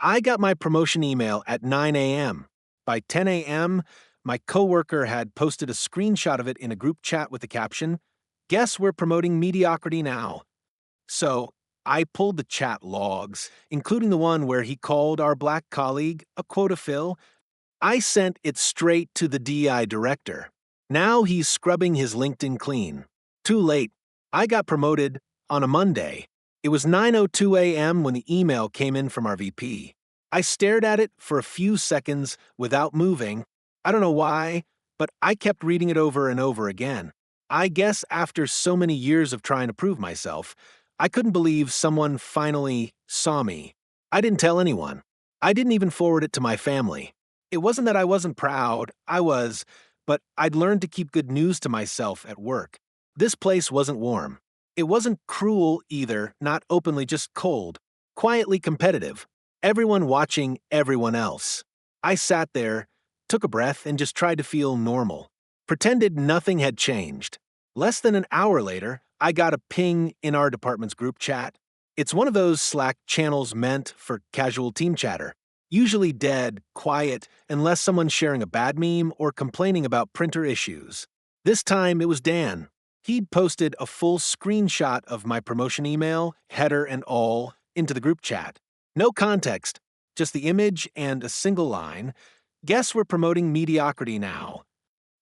I got my promotion email at 9 a.m. By 10 a.m., my coworker had posted a screenshot of it in a group chat with the caption, "Guess we're promoting mediocrity now." So I pulled the chat logs, including the one where he called our black colleague a quota fill. I sent it straight to the DI director. Now he's scrubbing his LinkedIn clean. Too late. I got promoted on a Monday. It was 9:02 a.m. when the email came in from our VP. I stared at it for a few seconds without moving. I don't know why, but I kept reading it over and over again. I guess after so many years of trying to prove myself, I couldn't believe someone finally saw me. I didn't tell anyone. I didn't even forward it to my family. It wasn't that I wasn't proud, I was, but I'd learned to keep good news to myself at work. This place wasn't warm. It wasn't cruel either, not openly, just cold, quietly competitive. Everyone watching everyone else. I sat there, took a breath, and just tried to feel normal. Pretended nothing had changed. Less than an hour later, I got a ping in our department's group chat. It's one of those Slack channels meant for casual team chatter. Usually dead, quiet, unless someone's sharing a bad meme or complaining about printer issues. This time it was Dan. He'd posted a full screenshot of my promotion email, header and all, into the group chat. No context, just the image and a single line. "Guess we're promoting mediocrity now."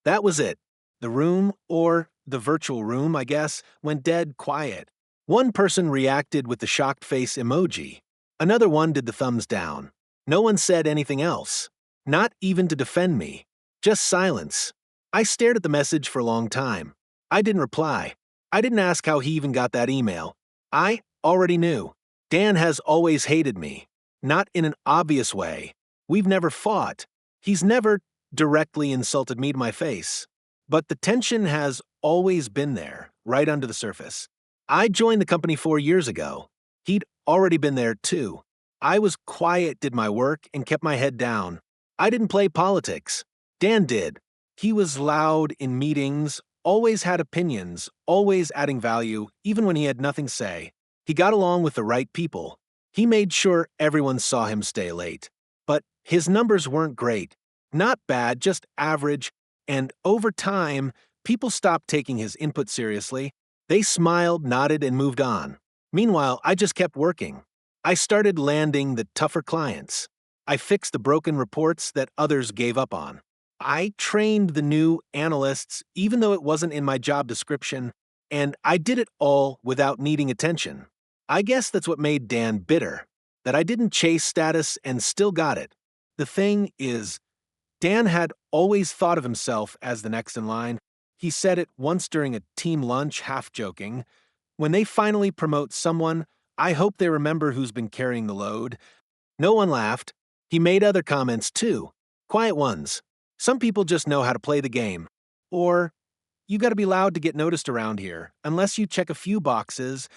That was it. The room, or the virtual room, I guess, went dead quiet. One person reacted with the shocked face emoji. Another one did the thumbs down. No one said anything else. Not even to defend me. Just silence. I stared at the message for a long time. I didn't reply. I didn't ask how he even got that email. I already knew. Dan has always hated me. Not in an obvious way. We've never fought. He's never directly insulted me to my face. But the tension has always been there, right under the surface. I joined the company 4 years ago. He'd already been there too. I was quiet, did my work, and kept my head down. I didn't play politics. Dan did. He was loud in meetings, always had opinions, always adding value, even when he had nothing to say. He got along with the right people. He made sure everyone saw him stay late. But his numbers weren't great. Not bad, just average, and over time, people stopped taking his input seriously. They smiled, nodded, and moved on. Meanwhile, I just kept working. I started landing the tougher clients. I fixed the broken reports that others gave up on. I trained the new analysts, even though it wasn't in my job description, and I did it all without needing attention. I guess that's what made Dan bitter, that I didn't chase status and still got it. The thing is, Dan had always thought of himself as the next in line. He said it once during a team lunch, half joking. When they finally promote someone, I hope they remember who's been carrying the load. No one laughed. He made other comments too. Quiet ones. Some people just know how to play the game. Or, "You gotta be loud to get noticed around here, unless you check a few boxes."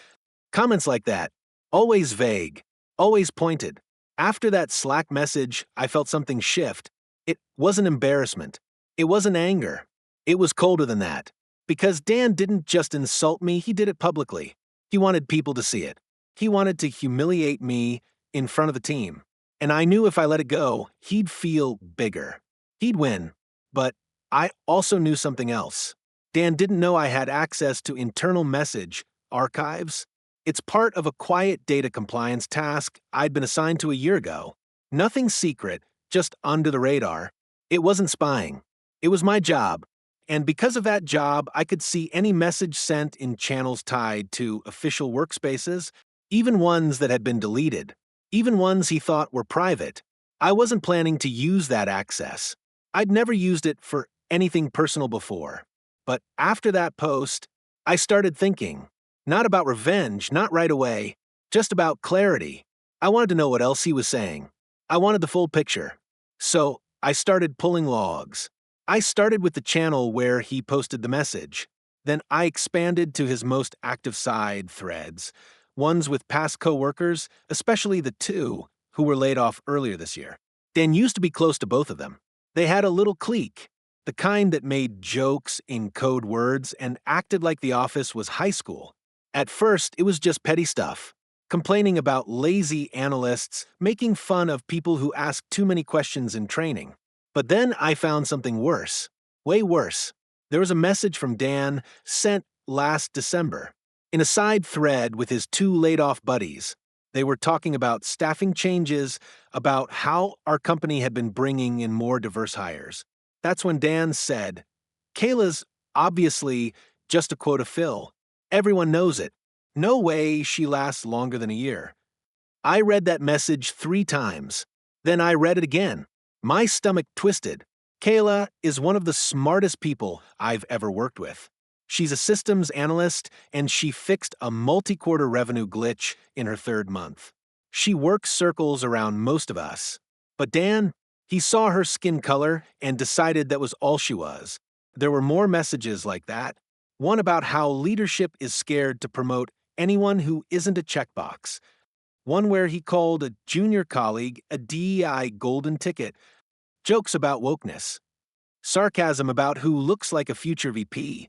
Comments like that. Always vague. Always pointed. After that Slack message, I felt something shift. It wasn't embarrassment. It wasn't anger. It was colder than that. Because Dan didn't just insult me, he did it publicly. He wanted people to see it. He wanted to humiliate me in front of the team. And I knew if I let it go, he'd feel bigger. He'd win. But I also knew something else. Dan didn't know I had access to internal message archives. It's part of a quiet data compliance task I'd been assigned to a year ago. Nothing secret, just under the radar. It wasn't spying. It was my job. And because of that job, I could see any message sent in channels tied to official workspaces, even ones that had been deleted, even ones he thought were private. I wasn't planning to use that access. I'd never used it for anything personal before. But after that post, I started thinking, not about revenge, not right away, just about clarity. I wanted to know what else he was saying. I wanted the full picture. So I started pulling logs. I started with the channel where he posted the message. Then I expanded to his most active side threads, ones with past coworkers, especially the two who were laid off earlier this year. Dan used to be close to both of them. They had a little clique, the kind that made jokes in code words and acted like the office was high school. At first, it was just petty stuff. complaining about lazy analysts, making fun of people who ask too many questions in training. But then I found something worse. Way worse. There was a message from Dan sent last December. In a side thread with his two laid-off buddies, they were talking about staffing changes, about how our company had been bringing in more diverse hires. That's when Dan said, "Kayla's obviously just a quota fill. Everyone knows it. No way she lasts longer than a year." I read that message 3 times. Then I read it again. My stomach twisted. Kayla is one of the smartest people I've ever worked with. She's a systems analyst, and she fixed a multi-quarter revenue glitch in her 3rd month. She works circles around most of us. But Dan, he saw her skin color and decided that was all she was. There were more messages like that. One about how leadership is scared to promote anyone who isn't a checkbox. One where he called a junior colleague a DEI golden ticket. Jokes about wokeness. Sarcasm about who looks like a future VP.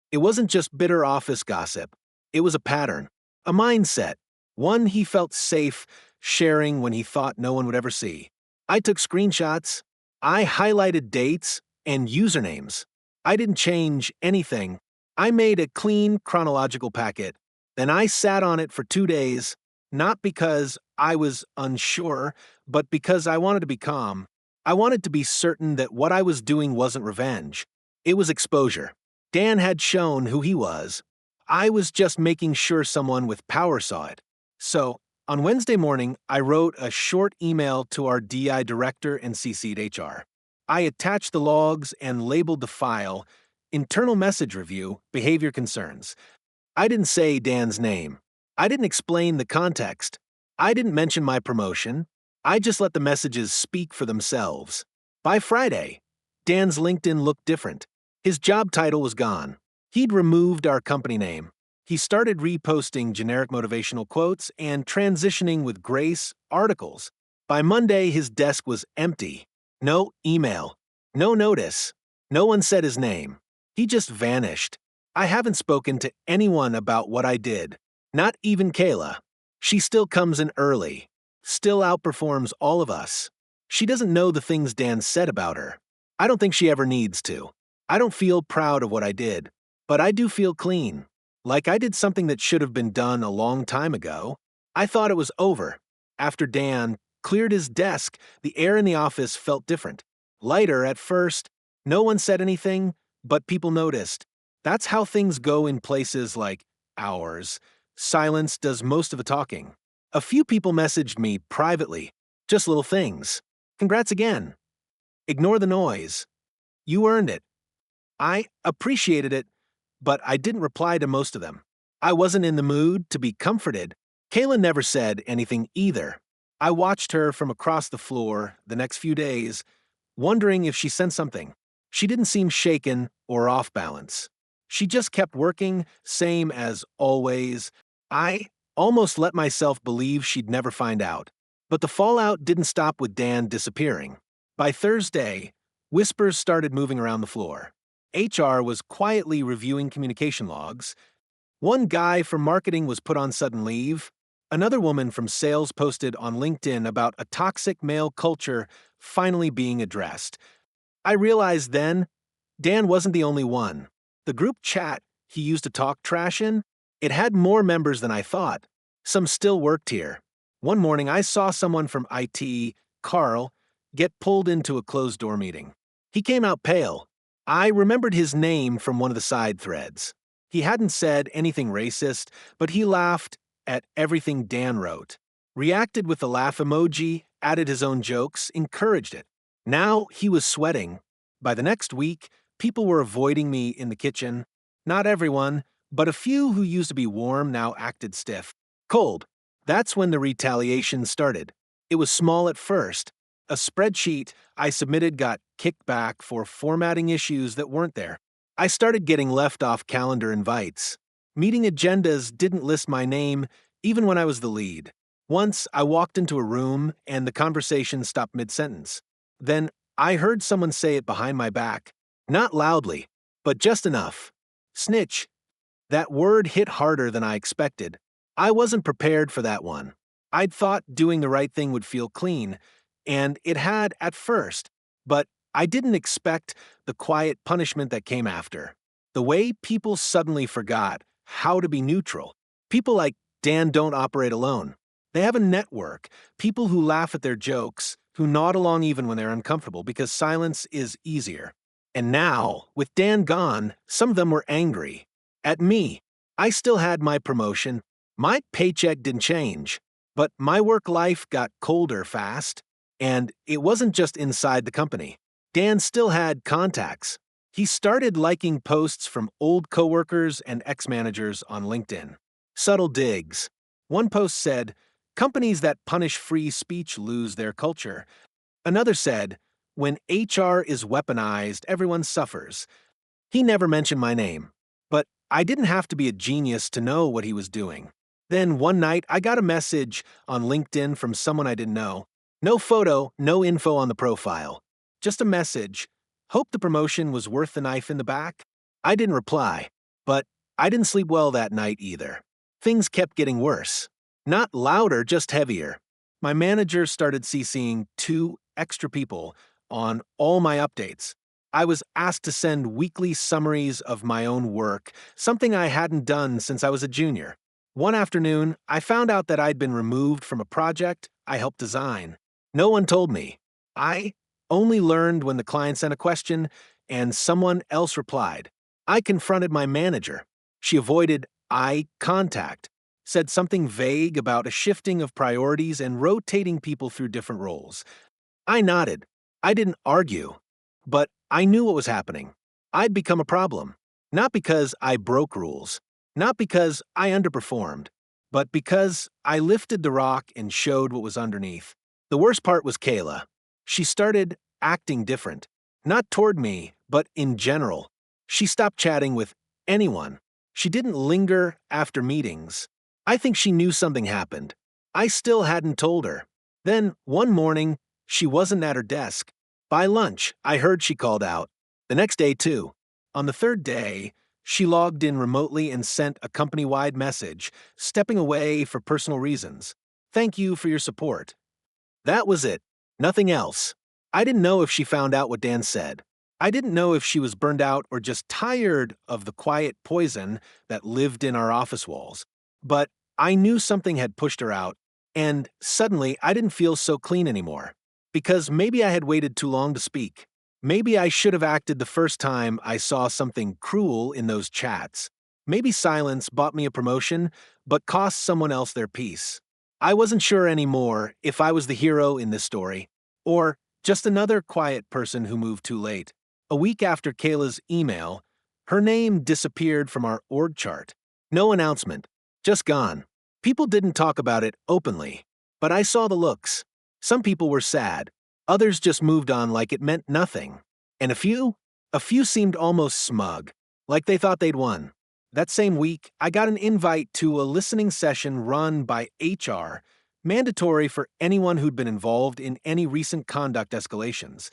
It wasn't just bitter office gossip. It was a pattern, a mindset, one he felt safe sharing when he thought no one would ever see. I took screenshots. I highlighted dates and usernames. I didn't change anything. I made a clean chronological packet. Then I sat on it for 2 days, not because I was unsure, but because I wanted to be calm. I wanted to be certain that what I was doing wasn't revenge. It was exposure. Dan had shown who he was. I was just making sure someone with power saw it. So, on Wednesday morning, I wrote a short email to our DI director and CC'd HR. I attached the logs and labeled the file, Internal Message Review, Behavior Concerns. I didn't say Dan's name. I didn't explain the context. I didn't mention my promotion. I just let the messages speak for themselves. By Friday, Dan's LinkedIn looked different. His job title was gone. He'd removed our company name. He started reposting generic motivational quotes and transitioning with grace articles. By Monday, his desk was empty. No email. No notice. No one said his name. He just vanished. I haven't spoken to anyone about what I did. Not even Kayla. She still comes in early. Still outperforms all of us. She doesn't know the things Dan said about her. I don't think she ever needs to. I don't feel proud of what I did, but I do feel clean. Like I did something that should have been done a long time ago. I thought it was over. After Dan cleared his desk, the air in the office felt different. Lighter at first. No one said anything, but people noticed. That's how things go in places like ours. Silence does most of the talking. A few people messaged me privately. Just little things. Congrats again. Ignore the noise. You earned it. I appreciated it, but I didn't reply to most of them. I wasn't in the mood to be comforted. Kayla never said anything either. I watched her from across the floor the next few days, wondering if she sent something. She didn't seem shaken or off balance. She just kept working, same as always. I almost let myself believe she'd never find out. But the fallout didn't stop with Dan disappearing. By Thursday, whispers started moving around the floor. HR was quietly reviewing communication logs. One guy from marketing was put on sudden leave. Another woman from sales posted on LinkedIn about a toxic male culture finally being addressed. I realized then, Dan wasn't the only one. The group chat he used to talk trash in, it had more members than I thought. Some still worked here. One morning I saw someone from IT, Carl, get pulled into a closed-door meeting. He came out pale. I remembered his name from one of the side threads. He hadn't said anything racist, but he laughed at everything Dan wrote. Reacted with the laugh emoji, added his own jokes, encouraged it. Now he was sweating. By the next week, people were avoiding me in the kitchen. Not everyone, but a few who used to be warm now acted stiff. Cold. That's when the retaliation started. It was small at first. A spreadsheet I submitted got kicked back for formatting issues that weren't there. I started getting left off calendar invites. Meeting agendas didn't list my name, even when I was the lead. Once, I walked into a room and the conversation stopped mid-sentence. Then, I heard someone say it behind my back. Not loudly, but just enough. Snitch. That word hit harder than I expected. I wasn't prepared for that one. I'd thought doing the right thing would feel clean, and it had at first, but I didn't expect the quiet punishment that came after. The way people suddenly forgot how to be neutral. People like Dan don't operate alone. They have a network, people who laugh at their jokes, who nod along even when they're uncomfortable because silence is easier. And now, with Dan gone, some of them were angry. At me. I still had my promotion. My paycheck didn't change. But my work life got colder fast. And it wasn't just inside the company. Dan still had contacts. He started liking posts from old coworkers and ex-managers on LinkedIn. Subtle digs. One post said, "Companies that punish free speech lose their culture." Another said, "When HR is weaponized, everyone suffers." He never mentioned my name, but I didn't have to be a genius to know what he was doing. Then one night, I got a message on LinkedIn from someone I didn't know. No photo, no info on the profile. Just a message. Hope the promotion was worth the knife in the back. I didn't reply, but I didn't sleep well that night either. Things kept getting worse. Not louder, just heavier. My manager started CCing 2 extra people on all my updates. I was asked to send weekly summaries of my own work, something I hadn't done since I was a junior. One afternoon, I found out that I'd been removed from a project I helped design. No one told me. I only learned when the client sent a question and someone else replied. I confronted my manager. She avoided eye contact, said something vague about a shifting of priorities and rotating people through different roles. I nodded. I didn't argue. But I knew what was happening. I'd become a problem. Not because I broke rules. Not because I underperformed. But because I lifted the rock and showed what was underneath. The worst part was Kayla. She started acting different. Not toward me, but in general. She stopped chatting with anyone. She didn't linger after meetings. I think she knew something happened. I still hadn't told her. Then, one morning, she wasn't at her desk. By lunch, I heard she called out. The next day, too. On the third day, she logged in remotely and sent a company-wide message, stepping away for personal reasons. "Thank you for your support." That was it. Nothing else. I didn't know if she found out what Dan said. I didn't know if she was burned out or just tired of the quiet poison that lived in our office walls. But I knew something had pushed her out, and suddenly I didn't feel so clean anymore. Because maybe I had waited too long to speak. Maybe I should have acted the first time I saw something cruel in those chats. Maybe silence bought me a promotion, but cost someone else their peace. I wasn't sure anymore if I was the hero in this story, or just another quiet person who moved too late. A week after Kayla's email, her name disappeared from our org chart. No announcement, just gone. People didn't talk about it openly, but I saw the looks. Some people were sad. Others just moved on like it meant nothing. And a few seemed almost smug, like they thought they'd won. That same week, I got an invite to a listening session run by HR, mandatory for anyone who'd been involved in any recent conduct escalations.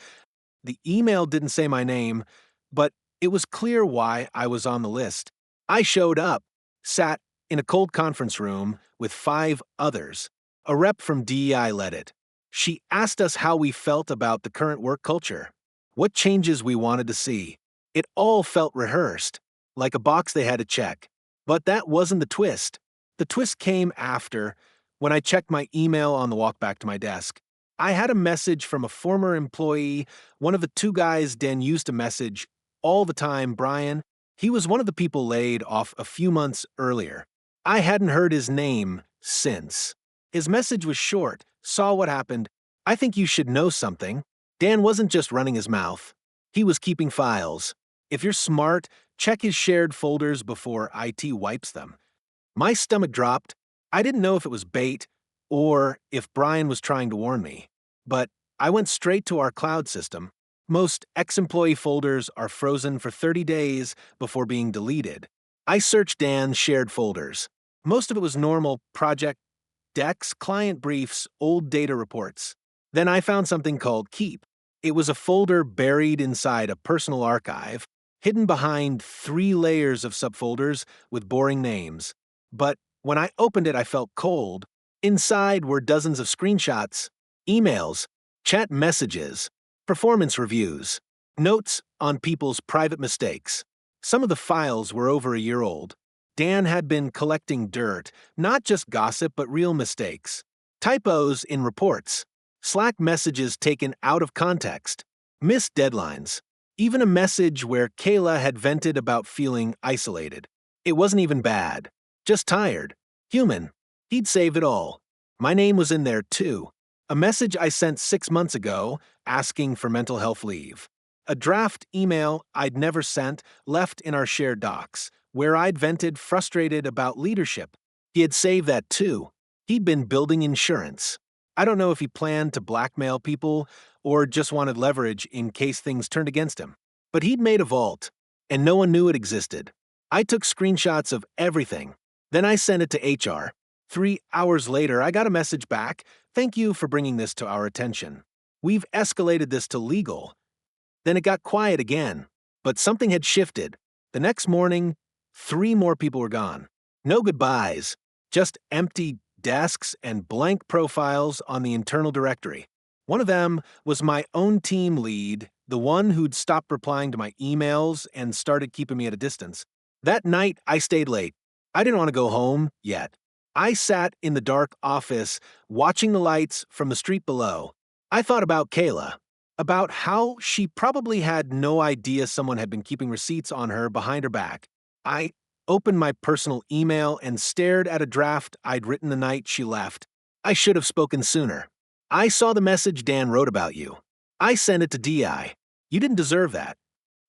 The email didn't say my name, but it was clear why I was on the list. I showed up, sat in a cold conference room with 5 others. A rep from DEI led it. She asked us how we felt about the current work culture, what changes we wanted to see. It all felt rehearsed, like a box they had to check. But that wasn't the twist. The twist came after, when I checked my email on the walk back to my desk. I had a message from a former employee, one of the 2 guys Dan used to message all the time, Brian. He was one of the people laid off a few months earlier. I hadn't heard his name since. His message was short. Saw what happened. I think you should know something. Dan wasn't just running his mouth. He was keeping files. If you're smart, check his shared folders before IT wipes them. My stomach dropped. I didn't know if it was bait or if Brian was trying to warn me. But I went straight to our cloud system. Most ex-employee folders are frozen for 30 days before being deleted. I searched Dan's shared folders. Most of it was normal project decks, client briefs, old data reports. Then I found something called Keep. It was a folder buried inside a personal archive, hidden behind 3 layers of subfolders with boring names. But When I opened it, I felt cold. Inside were dozens of screenshots, emails, chat messages, performance reviews, notes on people's private mistakes. Some of the files were over a year old. Dan had been collecting dirt, not just gossip but real mistakes. Typos in reports, Slack messages taken out of context, missed deadlines, even a message where Kayla had vented about feeling isolated. It wasn't even bad, just tired, human. He'd saved it all. My name was in there too. A message I sent 6 months ago asking for mental health leave. A draft email I'd never sent left in our shared docs, where I'd vented frustrated about leadership. He had saved that too. He'd been building insurance. I don't know if he planned to blackmail people or just wanted leverage in case things turned against him. But he'd made a vault, and no one knew it existed. I took screenshots of everything. Then I sent it to HR. 3 hours later, I got a message back. Thank you for bringing this to our attention. We've escalated this to legal. Then it got quiet again. But something had shifted. The next morning, 3 more people were gone. No goodbyes, just empty desks and blank profiles on the internal directory. One of them was my own team lead, the one who'd stopped replying to my emails and started keeping me at a distance. That night, I stayed late. I didn't want to go home yet. I sat in the dark office, watching the lights from the street below. I thought about Kayla, about how she probably had no idea someone had been keeping receipts on her behind her back. I opened my personal email and stared at a draft I'd written the night she left. I should have spoken sooner. I saw the message Dan wrote about you. I sent it to DI. You didn't deserve that.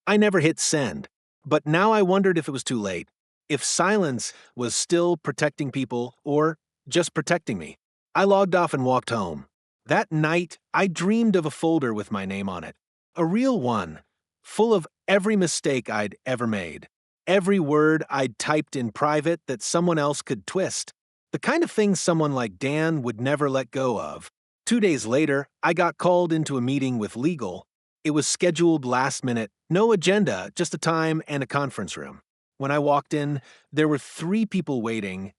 I never hit send. But now I wondered if it was too late. If silence was still protecting people or just protecting me. I logged off and walked home. That night, I dreamed of a folder with my name on it. A real one, full of every mistake I'd ever made. Every word I'd typed in private that someone else could twist. The kind of thing someone like Dan would never let go of. 2 days later, I got called into a meeting with legal. It was scheduled last minute, no agenda, just a time and a conference room. When I walked in, there were 3 people waiting.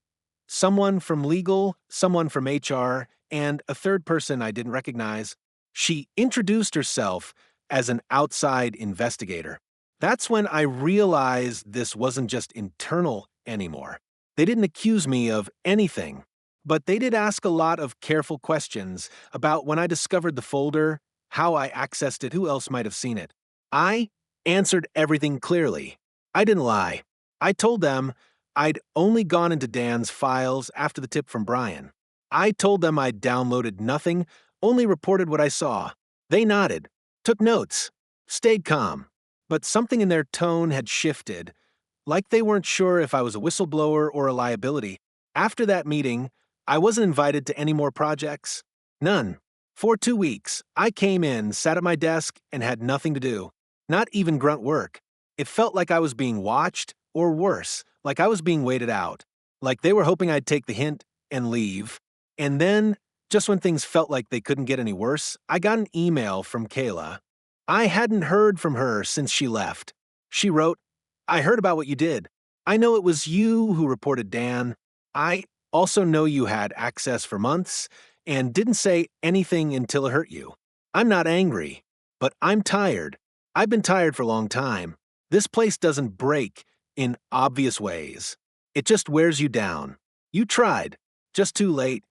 Someone from legal, someone from HR, and a third person I didn't recognize. She introduced herself as an outside investigator. That's when I realized this wasn't just internal anymore. They didn't accuse me of anything, but they did ask a lot of careful questions about when I discovered the folder, how I accessed it, who else might have seen it. I answered everything clearly. I didn't lie. I told them I'd only gone into Dan's files after the tip from Brian. I told them I'd downloaded nothing, only reported what I saw. They nodded, took notes, stayed calm. But something in their tone had shifted, like they weren't sure if I was a whistleblower or a liability. After that meeting, I wasn't invited to any more projects. None. For 2 weeks, I came in, sat at my desk, and had nothing to do. Not even grunt work. It felt like I was being watched, or worse, like I was being waited out. Like they were hoping I'd take the hint and leave. And then, just when things felt like they couldn't get any worse, I got an email from Kayla. I hadn't heard from her since she left. She wrote, I heard about what you did. I know it was you who reported Dan. I also know you had access for months and didn't say anything until it hurt you. I'm not angry, but I'm tired. I've been tired for a long time. This place doesn't break in obvious ways. It just wears you down. You tried. Just too late.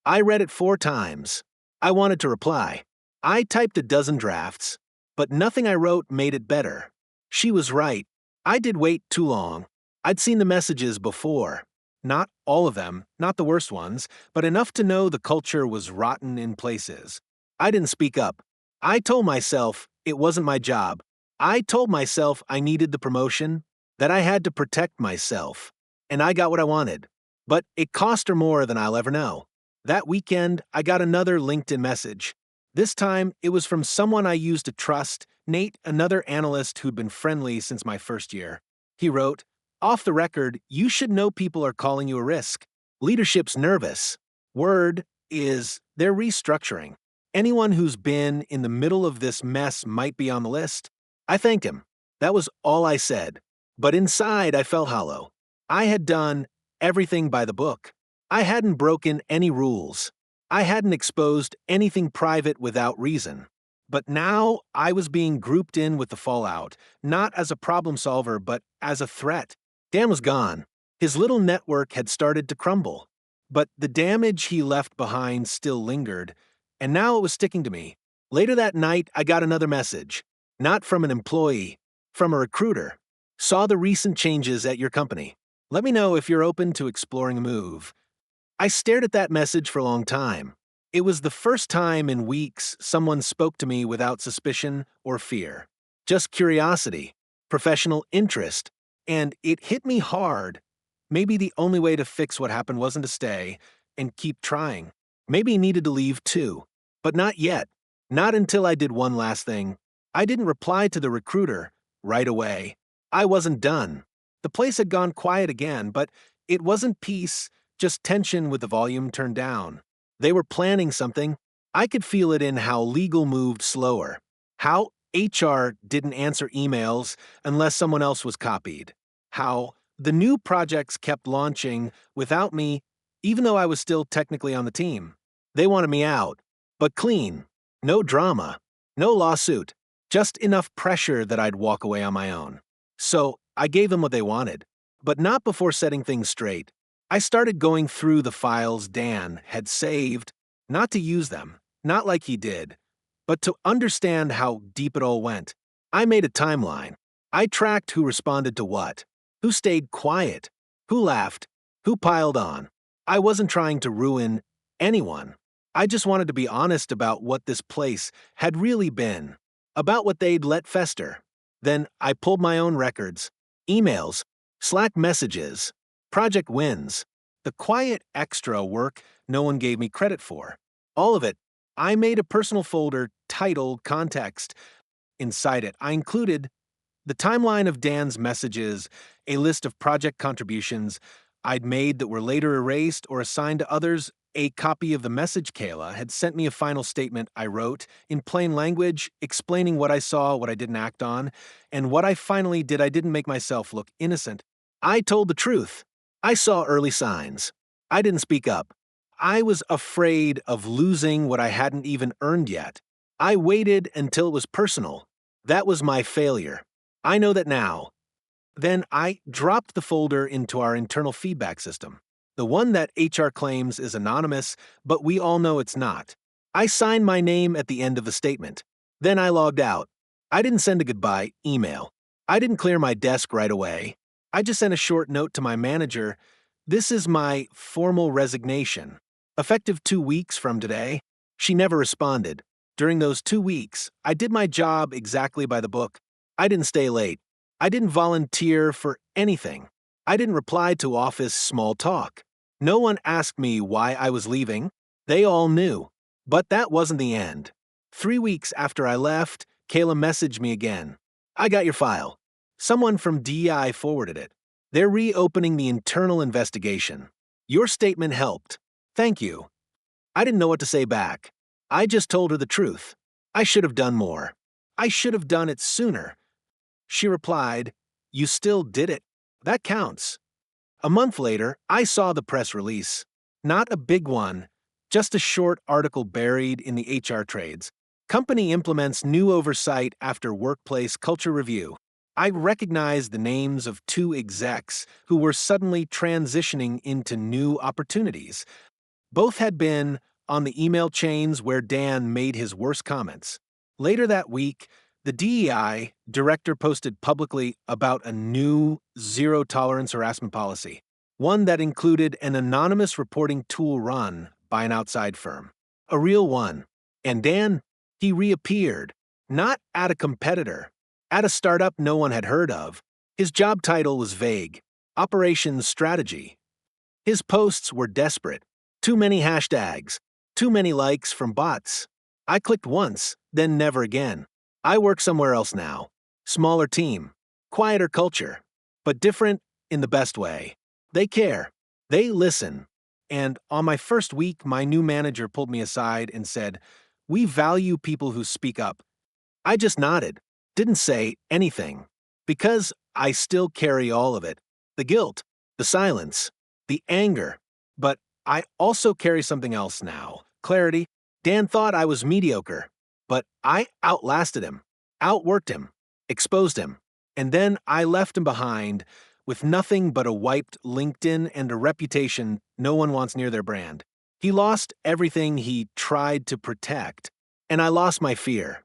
I read it 4 times. I wanted to reply. I typed a dozen drafts, but nothing I wrote made it better. She was right. I did wait too long. I'd seen the messages before. Not all of them, not the worst ones, but enough to know the culture was rotten in places. I didn't speak up. I told myself it wasn't my job. I told myself I needed the promotion, that I had to protect myself. And I got what I wanted. But it cost her more than I'll ever know. That weekend, I got another LinkedIn message. This time, it was from someone I used to trust, Nate, another analyst who'd been friendly since my first year. He wrote, off the record, you should know people are calling you a risk. Leadership's nervous. Word is they're restructuring. Anyone who's been in the middle of this mess might be on the list. I thanked him. That was all I said. But inside, I felt hollow. I had done everything by the book. I hadn't broken any rules. I hadn't exposed anything private without reason. But now I was being grouped in with the fallout, not as a problem solver, but as a threat. Dan was gone. His little network had started to crumble. But the damage he left behind still lingered, and now it was sticking to me. Later that night, I got another message. Not from an employee, from a recruiter. Saw the recent changes at your company. Let me know if you're open to exploring a move. I stared at that message for a long time. It was the first time in weeks someone spoke to me without suspicion or fear. Just curiosity, professional interest, and it hit me hard. Maybe the only way to fix what happened wasn't to stay and keep trying. Maybe he needed to leave too. But not yet. Not until I did one last thing. I didn't reply to the recruiter right away. I wasn't done. The place had gone quiet again, but it wasn't peace, just tension with the volume turned down. They were planning something. I could feel it in how legal moved slower, how HR didn't answer emails unless someone else was copied, how the new projects kept launching without me, even though I was still technically on the team. They wanted me out, but clean, no drama, no lawsuit, just enough pressure that I'd walk away on my own. So I gave them what they wanted, but not before setting things straight. I started going through the files Dan had saved, not to use them, not like he did, but to understand how deep it all went. I made a timeline. I tracked who responded to what, who stayed quiet, who laughed, who piled on. I wasn't trying to ruin anyone. I just wanted to be honest about what this place had really been, about what they'd let fester. Then I pulled my own records, emails, Slack messages, project wins, the quiet extra work no one gave me credit for. All of it. I made a personal folder titled Context. Inside it, I included the timeline of Dan's messages, a list of project contributions I'd made that were later erased or assigned to others, a copy of the message Kayla had sent me, a final statement I wrote in plain language explaining what I saw, what I didn't act on, and what I finally did. I didn't make myself look innocent. I told the truth. I saw early signs. I didn't speak up. I was afraid of losing what I hadn't even earned yet. I waited until it was personal. That was my failure. I know that now. Then I dropped the folder into our internal feedback system, the one that HR claims is anonymous, but we all know it's not. I signed my name at the end of the statement. Then I logged out. I didn't send a goodbye email. I didn't clear my desk right away. I just sent a short note to my manager. This is my formal resignation. Effective 2 weeks from today. She never responded. During those 2 weeks, I did my job exactly by the book. I didn't stay late. I didn't volunteer for anything. I didn't reply to office small talk. No one asked me why I was leaving. They all knew. But that wasn't the end. 3 weeks after I left, Kayla messaged me again. I got your file. Someone from DEI forwarded it. They're reopening the internal investigation. Your statement helped. Thank you. I didn't know what to say back. I just told her the truth. I should have done more. I should have done it sooner. She replied, "You still did it. That counts." A month later, I saw the press release. Not a big one, just a short article buried in the HR trades. Company implements new oversight after workplace culture review. I recognized the names of 2 execs who were suddenly transitioning into new opportunities. Both had been on the email chains where Dan made his worst comments. Later that week, the DEI director posted publicly about a new zero-tolerance harassment policy, one that included an anonymous reporting tool run by an outside firm. A real one. And Dan, he reappeared, not at a competitor, at a startup no one had heard of. His job title was vague. Operations strategy. His posts were desperate. Too many hashtags. Too many likes from bots. I clicked once, then never again. I work somewhere else now. Smaller team. Quieter culture. But different in the best way. They care. They listen. And on my first week, my new manager pulled me aside and said, "We value people who speak up." I just nodded. Didn't say anything. Because I still carry all of it. The guilt. The silence. the anger. But I also carry something else now. Clarity. Dan thought I was mediocre, but I outlasted him, outworked him, exposed him, and then I left him behind with nothing but a wiped LinkedIn and a reputation no one wants near their brand. He lost everything he tried to protect, and I lost my fear.